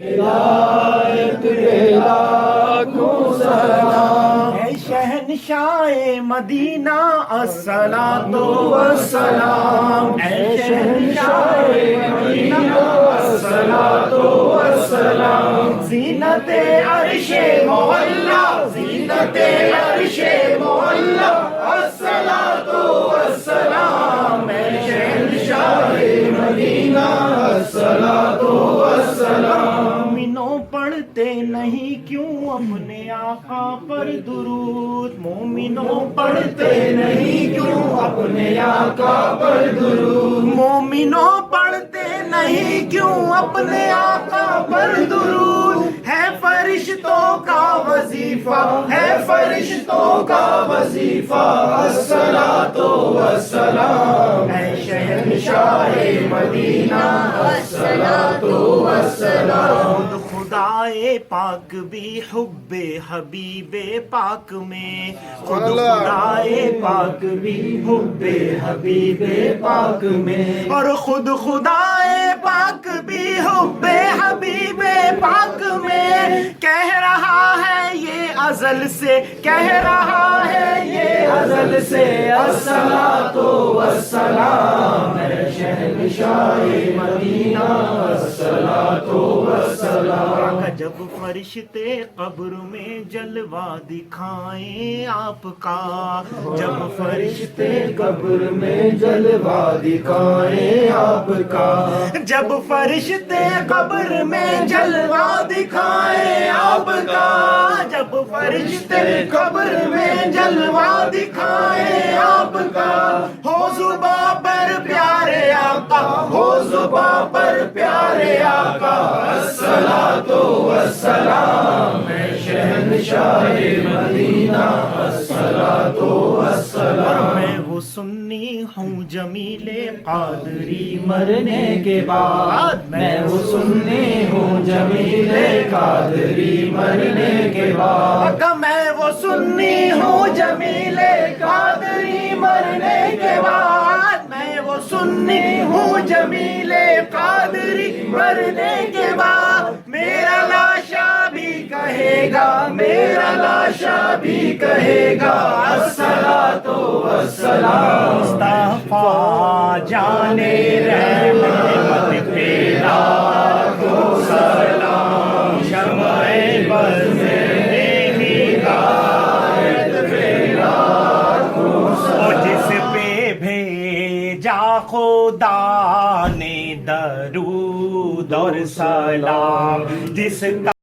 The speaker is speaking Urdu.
ہدایت کے لاکھوں سلام، اے شہنشاہ مدینہ الصلاۃ والسلام، اے شہنشاہ مدینہ الصلاۃ والسلام، زینت عرش معلا، زینت عرش معلا الصلاۃ والسلام، اے شہنشاہ مدینہ الصلاۃ والسلام۔ مومنوں پڑھتے نہیں کیوں اپنے آقا پر درود، مومنوں پڑھتے نہیں کیوں اپنے آقا پر درود، مومنوں پڑھتے نہیں کیوں اپنے آقا پر درود، ہے فرشتوں کا وظیفہ، ہے فرشتوں کا وظیفہ الصلاۃ والسلام، اے شہنشاہ مدینہ الصلاۃ والسلام۔ خدائے پاک بھی حب حبیب پاک میں، خود خدائے پاک بھی حب حبیب پاک میں، اور خود خدائے پاک بھی حب حبیب پاک میں، کہہ رہا ہے یہ ازل سے، کہہ رہا ہے یہ ازل سے الصلاۃ والسلام، اے شہنشاہ مدینہ الصلاۃ والسلام۔ جب فرشتے قبر میں جلوہ دکھائیں آپ کا، جب فرشتے قبر میں جلوہ دکھائیں آپ کا، جب فرشتے قبر میں جلوہ دکھائیں آپ کا، جب فرشتے قبر میں جلوہ دکھائیں آپ کا، ہو زباں پر پیارے آقا، ہو زباں پر پیارے آقا الصلاۃ والسلام، اے شہنشاہ مدینہ الصلاۃ والسلام۔ میں وہ سنی ہوں جمیل قادری مرنے کے بعد، میں وہ سنی ہوں جمیل قادری مرنے کے بعد، میں وہ سنی ہوں جمیل قادری مرنے کے بعد، میں وہ سنی ہوں جمیل قادری مرنے کے بعد، میرا لاشا بھی کہے گا، میرا لاشا بھی کہے گا الصلاۃ والسلام، مصطفیٰ جانے رحمت پہ لاکھوں سلام، شمع بز میں ہدایت پہ لاکھوں سلام، جس پہ بھیجا خدا نے درود اور سلام، جس کا